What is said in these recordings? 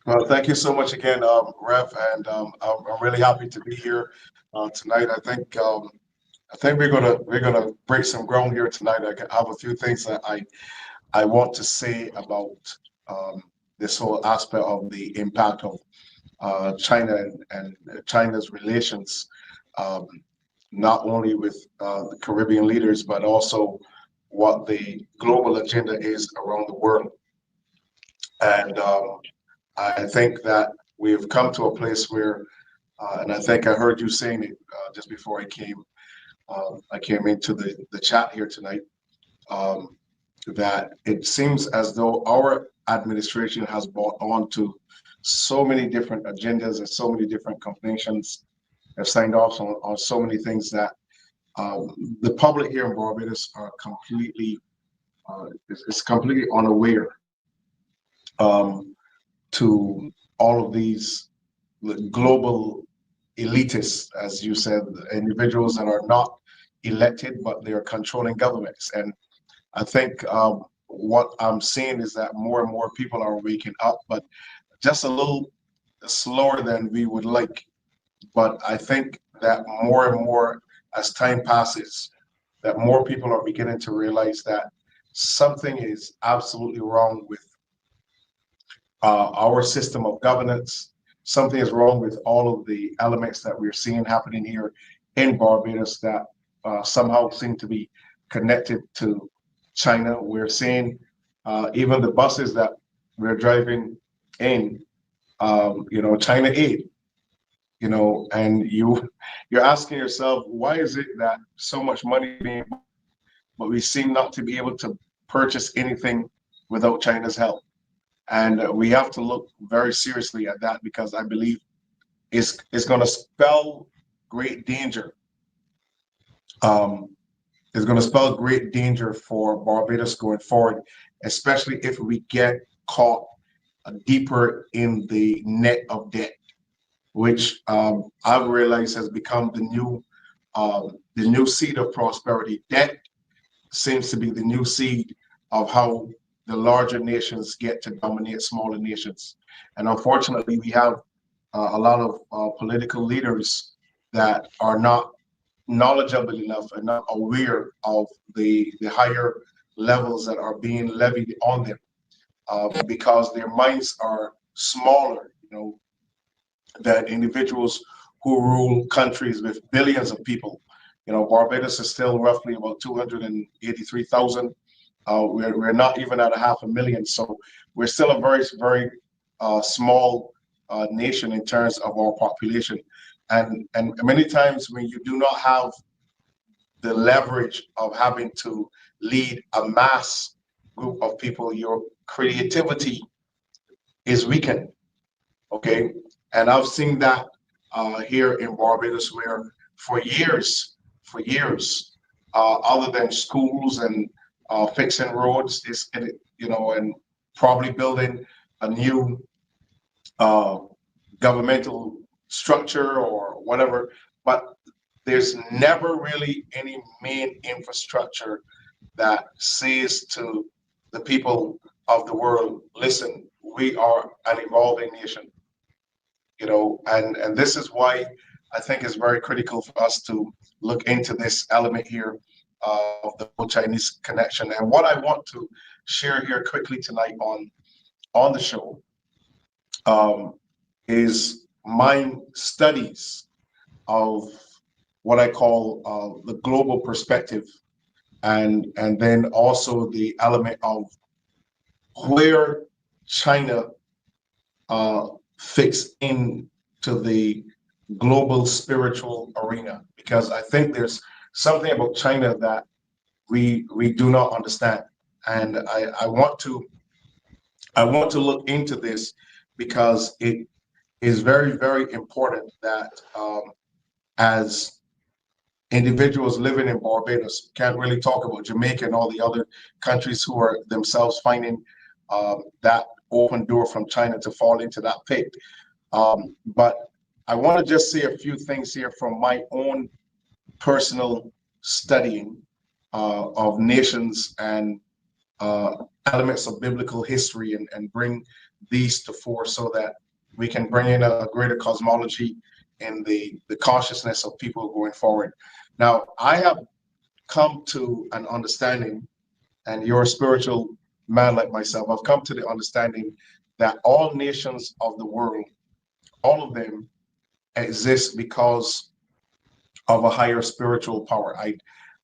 Well, thank you so much again, Rev, and I'm really happy to be here tonight. I think we're gonna break some ground here tonight. I have a few things that I want to say about this whole aspect of the impact of China and China's relations, um, not only with the Caribbean leaders, but also what the global agenda is around the world. And I think that we have come to a place where, and I think I heard you saying it just before I came into the chat here tonight, um, that it seems as though our administration has bought on to so many different agendas and so many different conventions have signed off on so many things that um, the public here in Barbados are completely is completely unaware um, to all of these global elitists, as you said, individuals that are not elected, but they are controlling governments. And I think what I'm seeing is that more and more people are waking up, but just a little slower than we would like. But I think that more and more as time passes, that more people are beginning to realize that something is absolutely wrong with our system of governance. Something is wrong with all of the elements that we're seeing happening here in Barbados that somehow seem to be connected to China. We're seeing even the buses that we're driving in, China aid, and you're asking yourself, why is it that so much money is being, but we seem not to be able to purchase anything without China's help? And we have to look very seriously at that because I believe it's going to spell great danger. Um, it's going to spell great danger for Barbados going forward, especially if we get caught deeper in the net of debt, which I've realized has become the new seed of prosperity. Debt seems to be the new seed of how the larger nations get to dominate smaller nations. And unfortunately, we have a lot of political leaders that are not knowledgeable enough and not aware of the higher levels that are being levied on them because their minds are smaller, than individuals who rule countries with billions of people. Barbados is still roughly about 283,000. We're not even at a half a million, so we're still a very, very small nation in terms of our population. And many times when you do not have the leverage of having to lead a mass group of people, your creativity is weakened. Okay, and I've seen that here in Barbados, where for years, other than schools and fixing roads, and probably building a new uh, governmental structure or whatever, but there's never really any main infrastructure that says to the people of the world, listen, we are an evolving nation, and this is why I think it's very critical for us to look into this element here of the whole Chinese connection. And what I want to share here quickly tonight on the show um, is my studies of what I call the global perspective, and then also the element of where China uh, fits into the global spiritual arena, because I think there's something about China that we do not understand, and I want to look into this because it is very, very important that as individuals living in Barbados, can't really talk about Jamaica and all the other countries who are themselves finding that open door from China to fall into that pit. But I want to just say a few things here from my own personal studying of nations and elements of biblical history, and bring these to fore so that we can bring in a greater cosmology and the consciousness of people going forward. Now, I have come to an understanding, and you're a spiritual man like myself, I've come to the understanding that all nations of the world, all of them exist because of a higher spiritual power.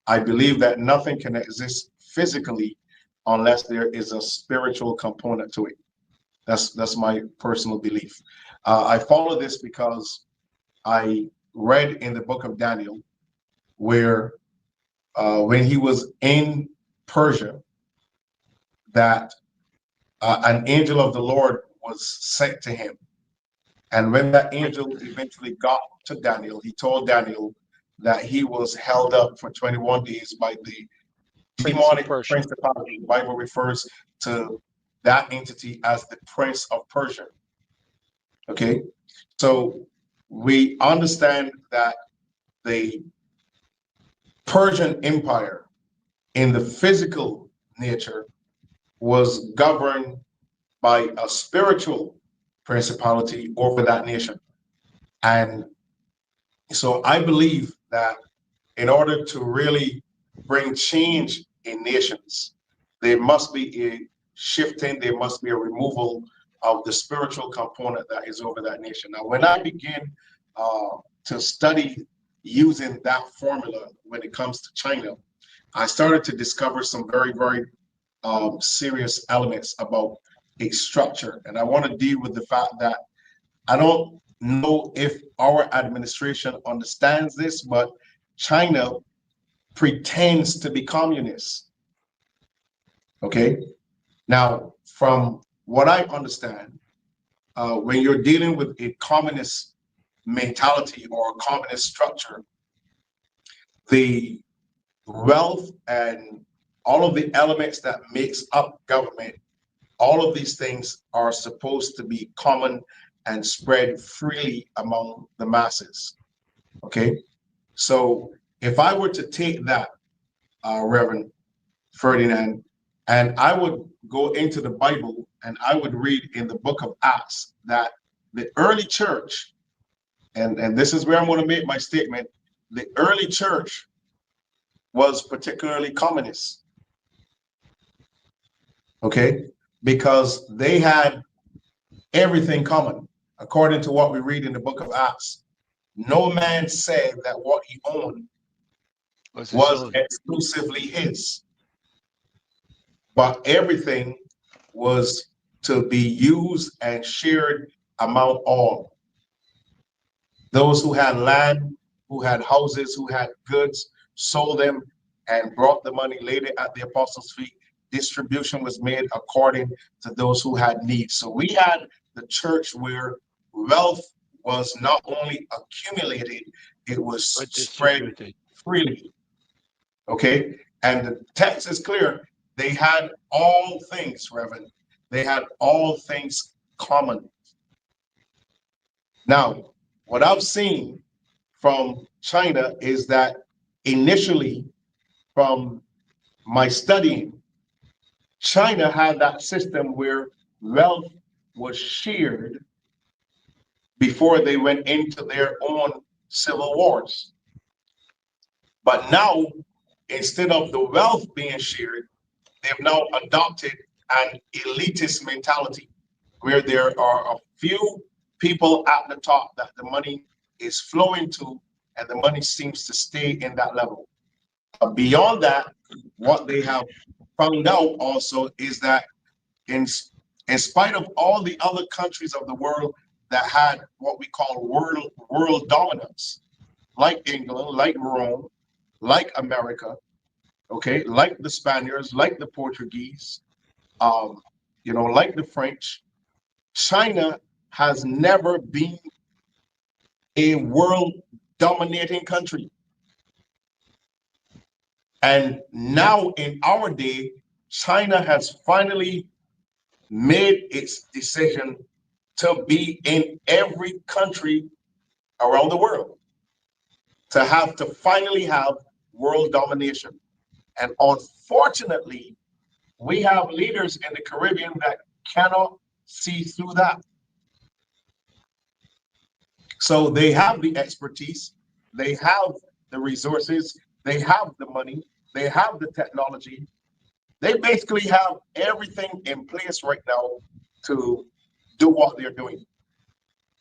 I believe that nothing can exist physically unless there is a spiritual component to it. That's my personal belief. I follow this because I read in the book of Daniel where when he was in Persia, that an angel of the Lord was sent to him. And when that angel eventually got to Daniel, he told Daniel that he was held up for 21 days by the demonic principality. The Bible refers to that entity as the Prince of Persia. Okay, so we understand that the Persian Empire in the physical nature was governed by a spiritual principality over that nation. And so I believe that in order to really bring change in nations, there must be a shifting, there must be a removal of the spiritual component that is over that nation. Now, when I begin to study using that formula when it comes to China, I started to discover some very, very serious elements about its structure. And I want to deal with the fact that I don't know if our administration understands this, but China pretends to be communist. Okay. Now, from what I understand, when you're dealing with a communist mentality or a communist structure, the wealth and all of the elements that makes up government, all of these things are supposed to be common and spread freely among the masses. Okay, so if I were to take that, Reverend Ferdinand, and I would go into the Bible and I would read in the book of Acts that the early church, and this is where I'm going to make my statement, the early church was particularly communist. Okay, because they had everything common. According to what we read in the book of Acts, no man said that what he owned was exclusively his, but everything was to be used and shared among all. Those who had land, who had houses, who had goods, sold them and brought the money, laid it at the apostles' feet. Distribution was made according to those who had needs. So we had the church where wealth was not only accumulated, it was spread freely. Okay, and the text is clear. They had all things, Reverend. They had all things common. Now, what I've seen from China is that initially, from my studying, China had that system where wealth was shared before they went into their own civil wars. But now, instead of the wealth being shared, they've now adopted an elitist mentality where there are a few people at the top that the money is flowing to, and the money seems to stay in that level. Beyond that, what they have found out also is that in spite of all the other countries of the world that had what we call world dominance, like England, like Rome, like America, okay, like the Spaniards, like the Portuguese, like the French, China has never been a world dominating country. And now in our day, China has finally made its decision to be in every country around the world, to finally have world domination. And unfortunately, we have leaders in the Caribbean that cannot see through that. So they have the expertise, they have the resources, they have the money, they have the technology. They basically have everything in place right now to do what they're doing.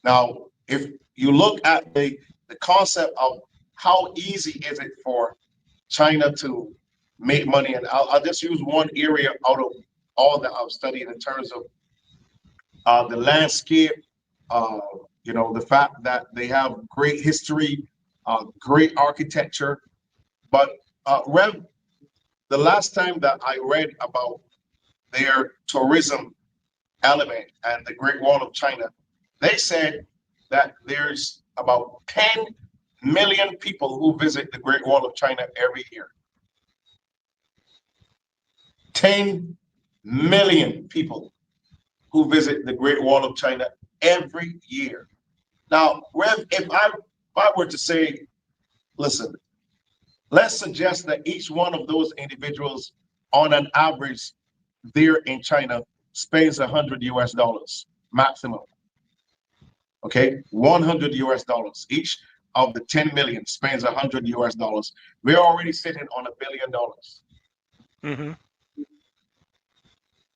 Now, if you look at the concept of how easy is it for China to make money, and I'll just use one area out of all that I've studied in terms of the landscape, uh, the fact that they have great history, great architecture. But Rev, the last time that I read about their tourism element and the Great Wall of China, they said that there's about 10 million people who visit the Great Wall of China every year. 10 million people who visit the Great Wall of China every year. Now, Rev, if I were to say, listen, let's suggest that each one of those individuals, on an average, there in China, spends 100 US dollars maximum. Okay, 100 US dollars. Each of the 10 million spends 100 US dollars. We're already sitting on $1 billion. Mm-hmm.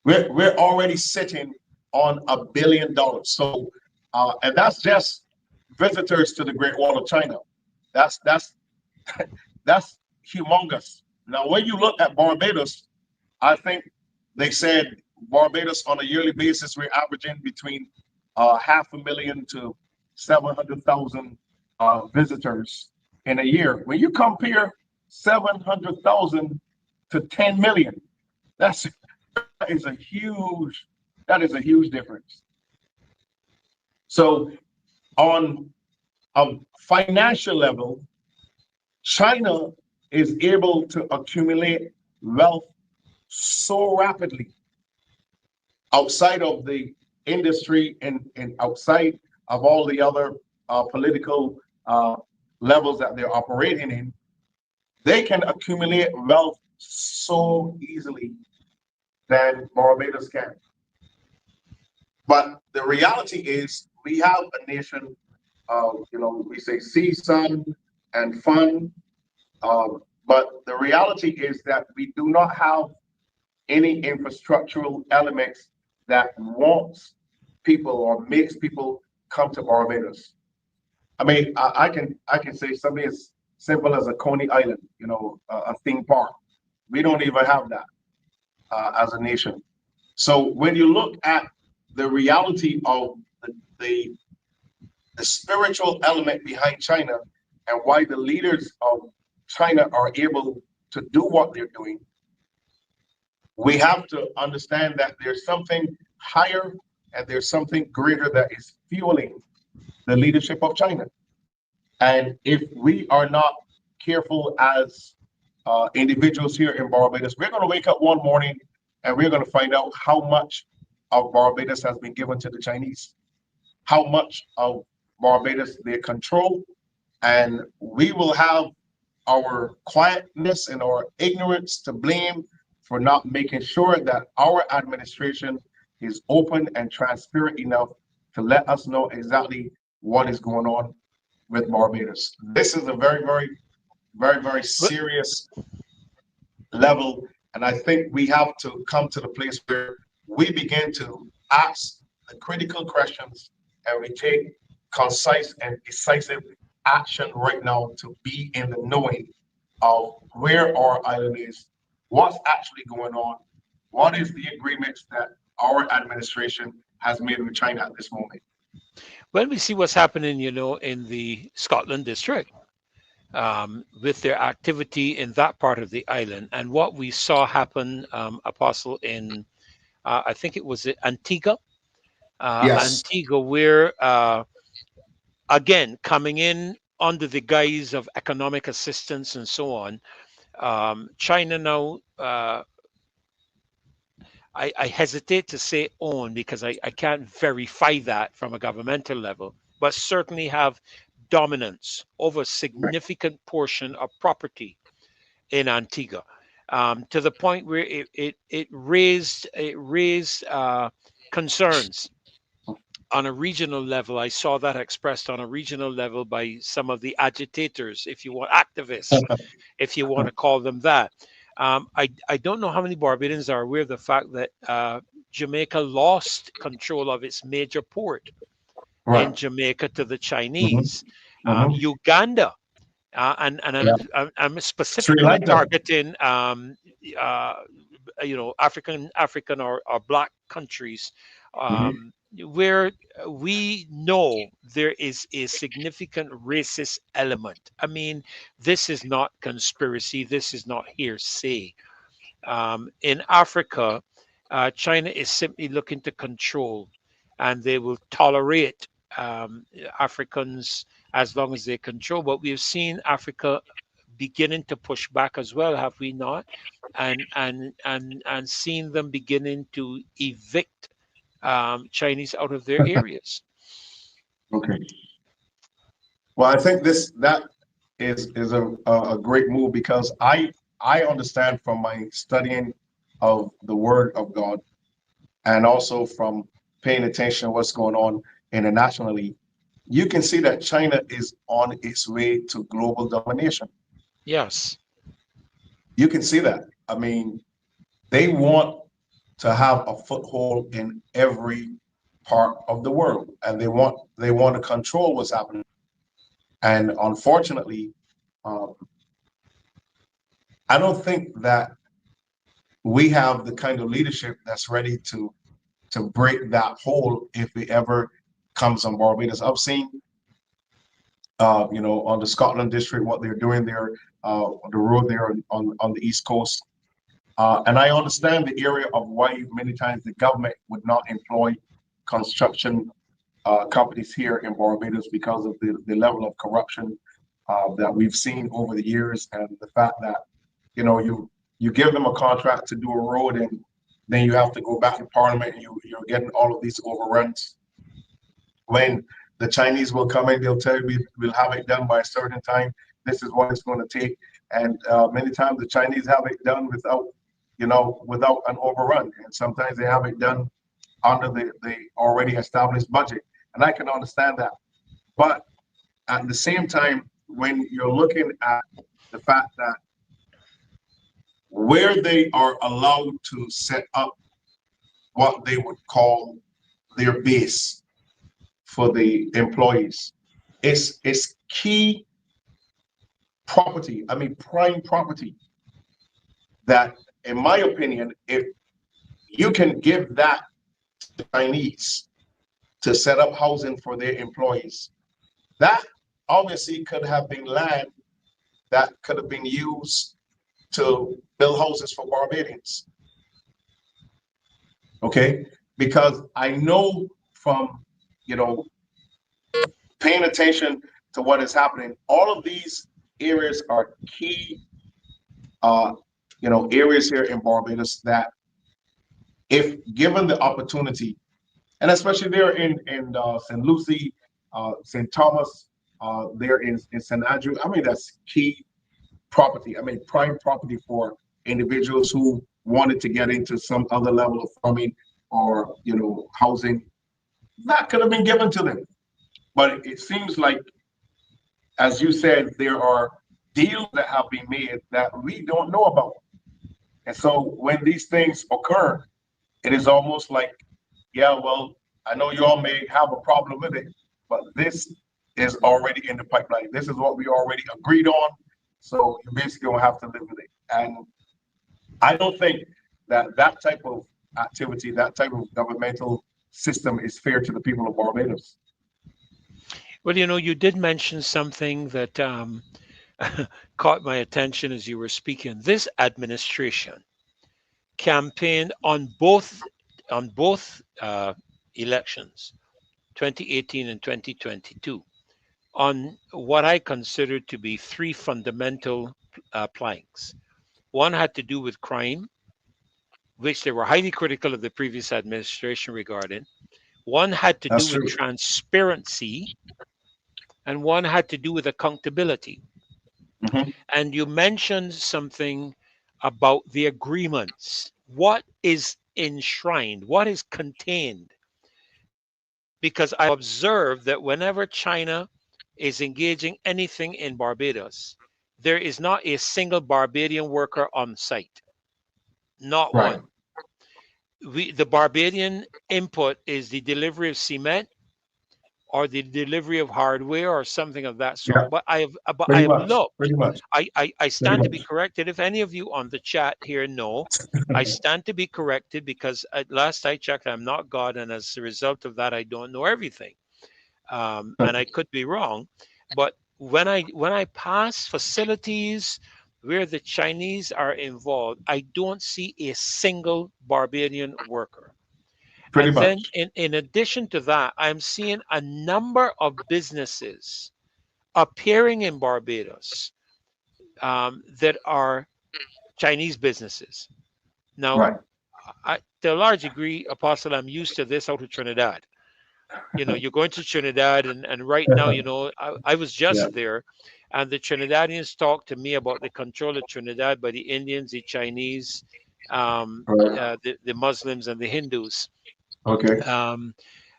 We're already sitting on $1 billion. So, and that's just visitors to the Great Wall of China. That's that's humongous. Now, when you look at Barbados, I think they said Barbados on a yearly basis we're averaging between 500,000 to 700,000 visitors in a year. When you compare 700,000 to 10 million, that's that is a huge that is a huge difference. So on a financial level, China is able to accumulate wealth so rapidly outside of the industry and outside of all the other political levels that they're operating in. They can accumulate wealth so easily than Barbados can. But the reality is, we have a nation, we say sea, sun, and fun. But the reality is that we do not have any infrastructural elements that wants people or makes people come to Barbados. I mean, I can say something as simple as a Coney Island, a theme park. We don't even have that as a nation. So when you look at the reality of the, the spiritual element behind China and why the leaders of China are able to do what they're doing, we have to understand that there's something higher and there's something greater that is fueling the leadership of China. And if we are not careful as individuals here in Barbados, we're going to wake up one morning and we're going to find out how much of Barbados has been given to the Chinese, how much of Barbados they control, and we will have our quietness and our ignorance to blame for not making sure that our administration is open and transparent enough to let us know exactly what is going on with Barbados. This is a very, very, very, very But serious level, and I think we have to come to the place where we begin to ask the critical questions and we take concise and decisive action right now to be in the knowing of where our island is, what's actually going on, what is the agreements that our administration has made with China at this moment. when we see what's happening, in the Scotland district, with their activity in that part of the island, and what we saw happen, Apostle, in I think it was Antigua, Yes, Antigua, where again coming in under the guise of economic assistance and so on. China now, I hesitate to say own because I can't verify that from a governmental level, but certainly have dominance over a significant portion of property in Antigua, to the point where it raised concerns on a regional level. I saw that expressed on a regional level by some of the agitators, if you want, activists, if you want to call them that. I don't know how many Barbadians are aware of the fact that Jamaica lost control of its major port in Right. Jamaica to the Hmm. Chinese. Hmm. Uganda, and Yeah. I'm Sri specifically Lanka. targeting uh, African or black countries, Hmm. where we know there is a significant racist element. I mean, this is not conspiracy. This is not hearsay. In Africa, China is simply looking to control, and they will tolerate Africans as long as they control. But we've seen Africa beginning to push back as well, have we not? And seen them beginning to evict Chinese out of their areas. Okay. Well, I think that is a great move because I understand from my studying of the Word of God and also from paying attention to what's going on internationally, you can see that China is on its way to global domination. Yes. You can see that. I mean, they want to have a foothold in every part of the world, and they want to control what's happening. And unfortunately, um, I don't think that we have the kind of leadership that's ready to break that hold if it ever comes on Barbados. I've seen, on the Scotland district, what they're doing there, on the road there on the East Coast. And I understand the area of why many times the government would not employ construction companies here in Barbados because of the level of corruption that we've seen over the years, and the fact that you give them a contract to do a road, and then you have to go back to Parliament, and you're getting all of these overruns. When the Chinese will come in, they'll tell you we'll have it done by a certain time. This is what it's going to take, and many times the Chinese have it done without an overrun, and sometimes they have it done under the already established budget, and I can understand that. But at the same time, when you're looking at the fact that where they are allowed to set up what they would call their base for the employees, it's key property. I mean, prime property that, in my opinion, if you can give that to Chinese to set up housing for their employees, that obviously could have been land that could have been used to build houses for Barbadians. Okay, because I know from you know paying attention to what is happening, all of these areas are key, uh, areas here in Barbados that, if given the opportunity, and especially there in St. Lucie, St. Thomas, there in St. Andrew, I mean that's key property. I mean prime property for individuals who wanted to get into some other level of farming or housing. That could have been given to them, but it seems like, as you said, there are deals that have been made that we don't know about. And so when these things occur, it is almost like, yeah, well, I know you all may have a problem with it, but this is already in the pipeline. This is what we already agreed on. So you basically don't have to live with it. And I don't think that type of activity, that type of governmental system is fair to the people of Barbados. Well, you did mention something that caught my attention as you were speaking. This administration campaigned on both elections, 2018 and 2022, on what I consider to be three fundamental planks. One had to do with crime, which they were highly critical of the previous administration regarding. One had to do That's with true. transparency, and one had to do with accountability. Hmm. And you mentioned something about the agreements. What is enshrined, what is contained. Because I observed that whenever China is engaging anything in Barbados, there is not a single Barbadian worker on site, not Right. one. The Barbadian input is the delivery of cement or the delivery of hardware or something of that sort. Yeah. But I Pretty have much. looked. Pretty much. I Pretty stand to be much. corrected. If any of you on the chat here know, I stand to be corrected because at last I checked, I'm not God, and as a result of that, I don't know everything. And I could be wrong. But when I pass facilities where the Chinese are involved, I don't see a single Barbadian worker. Pretty And then much. in addition to that, I'm seeing a number of businesses appearing in Barbados that are Chinese businesses. Now, Right. to a large degree, Apostle, I'm used to this out of Trinidad. You're going to Trinidad, and right now, I was Yeah. just there, and the Trinidadians talked to me about the control of Trinidad by the Indians, the Chinese, Right. the Muslims, and the Hindus. Okay. Um,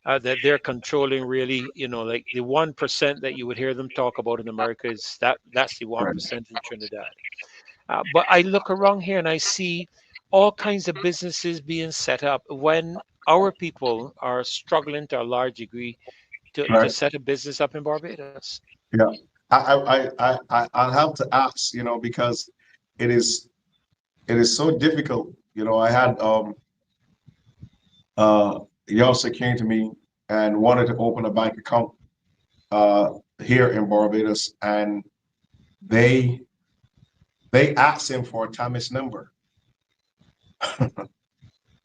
that they're controlling really, like the 1% that you would hear them talk about in America is that's the Right. 1% in Trinidad. But I look around here and I see all kinds of businesses being set up when our people are struggling to a large degree to Right. set a business up in Barbados. Yeah. I'll have to ask, because it is it is so difficult. I had youngster came to me and wanted to open a bank account uh here in Barbados, and they they asked him for a Thomas number.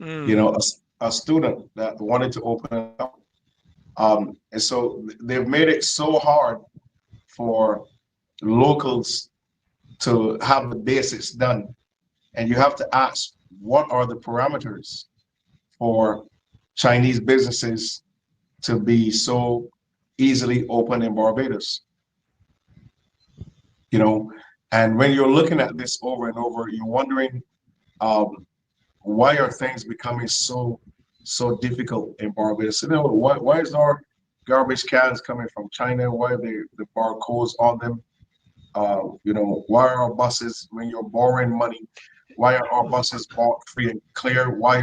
Mm, A student that wanted to open an account. And so they've made it so hard for locals to have the basics done. And you have to ask, what are the parameters for Chinese businesses to be so easily open in Barbados? You know, and when you're looking at this over and over, you're wondering, um, why are things becoming so difficult in Barbados? Why is our garbage cans coming from China? Why are the barcodes on them? Why are our buses, when you're borrowing money, why are our buses bought free and clear? Why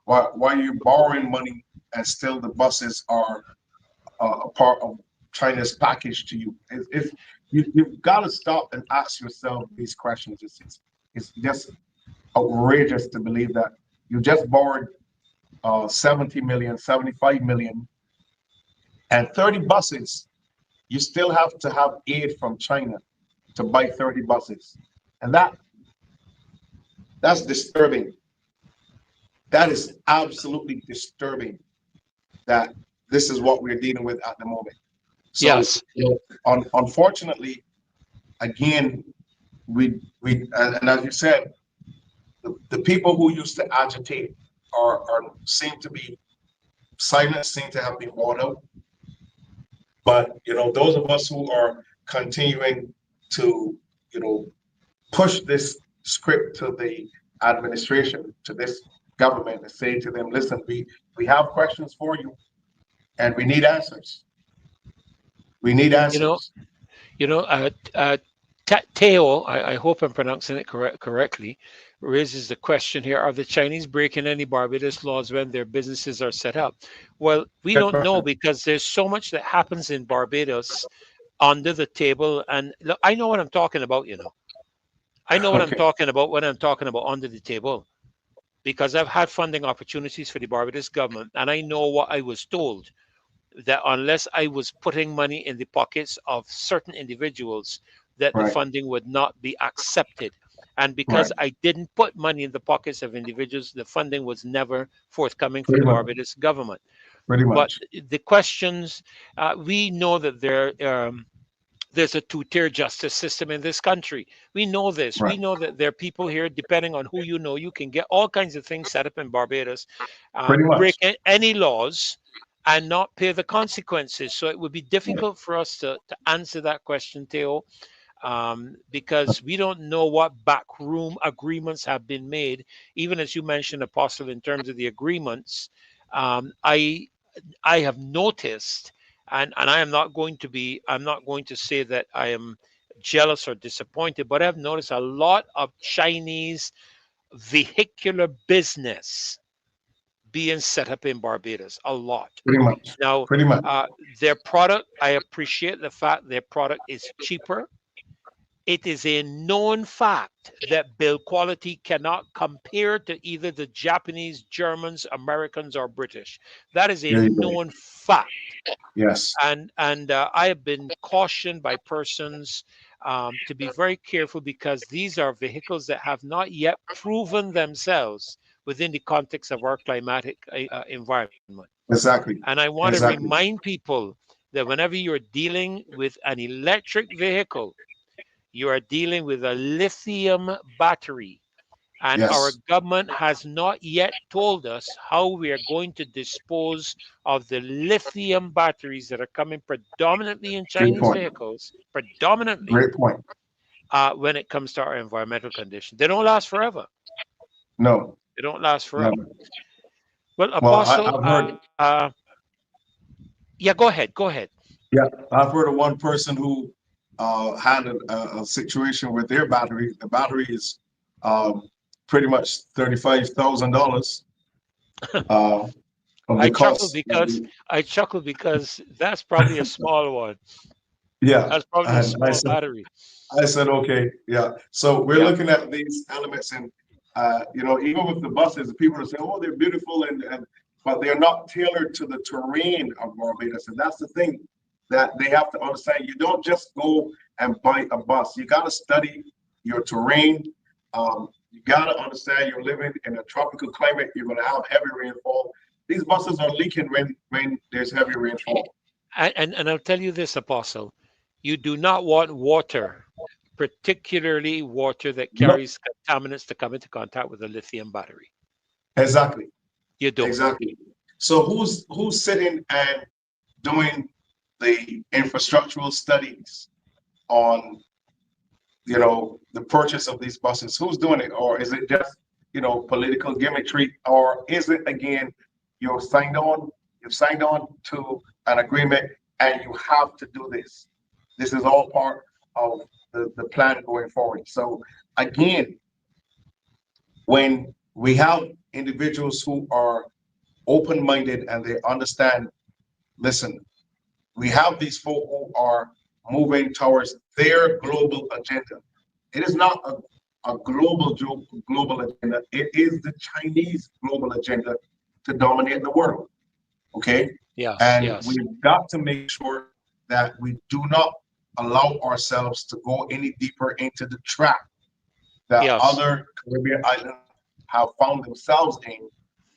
are you borrowing money and still the buses are a part of China's package to you? You've got to stop and ask yourself these questions. It's just outrageous to believe that you just borrowed 70 million, 75 million, and 30 buses. You still have to have aid from China to buy 30 buses. And that's disturbing. That is absolutely disturbing that this is what we're dealing with at the moment. So, yes. unfortunately, again, and as you said, the people who used to agitate are seem to be silent, seem to have been bought out. But those of us who are continuing to push this script to the administration, to this government, and say to them, listen, we have questions for you, and we need answers. We need You know, answers. you know, Teo, I hope I'm pronouncing it correctly, raises the question here: are the Chinese breaking any Barbados laws when their businesses are set up? Well, we Good don't know question. because there's so much that happens in Barbados under the table. And look, I know what I'm talking about. I know what I'm Okay. talking about when I'm talking about under the table because I've had funding opportunities for the Barbados government, and I know what I was told that unless I was putting money in the pockets of certain individuals, that the Right. funding would not be accepted. And because Right. I didn't put money in the pockets of individuals, the funding was never forthcoming for Pretty the much. Barbados government. Pretty But much. the questions, we know that there's a two-tier justice system in this country. We know this. We Right. know that there are people here, depending on who you know, you can get all kinds of things set up in Barbados, Pretty break much. any laws, and not pay the consequences. So it would be difficult for us to answer that question, Theo. because we don't know what backroom agreements have been made. Even as you mentioned, Apostle, in terms of the agreements, I have noticed, and I am not going to be, I'm not going to say that I am jealous or disappointed, but I've noticed a lot of Chinese vehicular business being set up in Barbados. A lot. Pretty much. Now, Pretty much. their product, I appreciate the fact their product is cheaper. It is a known fact that build quality cannot compare to either the Japanese, Germans, Americans, or British. That is a There you go. known fact. Yes. And I have been cautioned by persons to be very careful, because these are vehicles that have not yet proven themselves within the context of our climatic environment. Exactly. And I want to Exactly. remind people that whenever you're dealing with an electric vehicle, you are dealing with a lithium battery. And our Yes. government has not yet told us how we are going to dispose of the lithium batteries that are coming predominantly in Great Chinese point. vehicles, predominantly Great point. when it comes to our environmental conditions. They don't last forever. No. They don't last No. forever. Well, Well, Apostle, I've heard. yeah, go ahead. Go ahead. Yeah, I've heard of one person who had a situation with their battery. The battery is um, pretty much $35,000 uh, of I the chuckle cost. because that's probably a small one. Yeah, That's probably a and small battery. I said, okay, yeah. So we're Yeah. looking at these elements, and even with the buses, the people are saying, oh, they're beautiful, and but they're not tailored to the terrain of Barbados, and that's the thing that they have to understand. You don't just go and buy a bus. You got to study your terrain. You got to understand you're living in a tropical climate. You're going to have heavy rainfall. These buses are leaking when there's heavy rainfall. And I'll tell you this, Apostle, you do not want water, particularly water that No, carries contaminants, to come into contact with a lithium battery. exactly. You don't. Exactly. So who's sitting and doing the infrastructural studies on the purchase of these buses? Who's doing it, or is it just political gimmickry, or is it again you've signed on to an agreement and you have to do this? This is all part of the plan going forward. So again, when we have individuals who are open-minded and they understand, listen, we have these folk who are moving towards their global agenda. It is not a global agenda. It is the Chinese global agenda to dominate the world. Okay, Yes, and yes, we've got to make sure that we do not allow ourselves to go any deeper into the trap that yes. other Caribbean islands have found themselves in.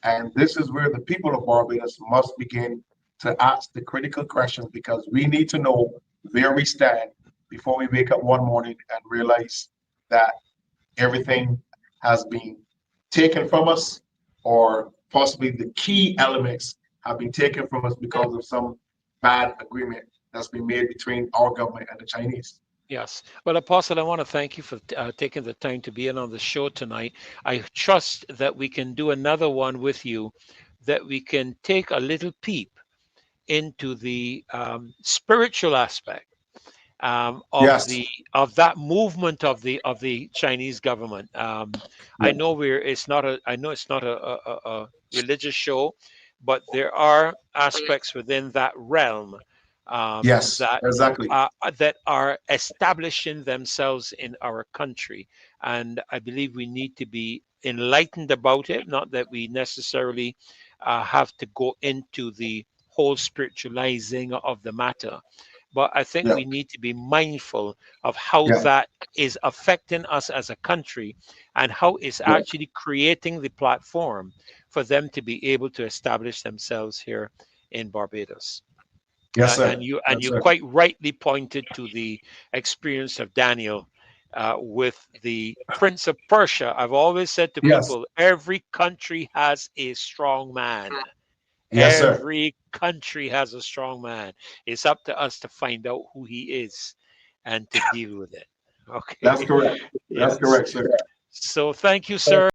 And this is where the people of Barbados must begin to ask the critical questions, because we need to know where we stand before we wake up one morning and realize that everything has been taken from us, or possibly the key elements have been taken from us because of some bad agreement that's been made between our government and the Chinese. Yes. Well, Apostle, I want to thank you for taking the time to be in on the show tonight. I trust that we can do another one with you, that we can take a little peep into the spiritual aspect of Yes. the of that movement of the Chinese government. Yeah. I know it's not a religious show, but there are aspects within that realm Yes. Exactly. that are establishing themselves in our country, and I believe we need to be enlightened about it. Not that we necessarily have to go into the whole spiritualizing of the matter, but I think Yeah. we need to be mindful of how Yeah. that is affecting us as a country, and how it's Yeah. actually creating the platform for them to be able to establish themselves here in Barbados. Yes, sir. And Yes, you sir. quite rightly pointed to the experience of Daniel with the Prince of Persia. I've always said to Yes. people, every country has a strong man. Yes, sir. Every country has a strong man. It's up to us to find out who he is and to deal with it. Okay. That's correct. That's Yes. correct, sir. So thank you, sir.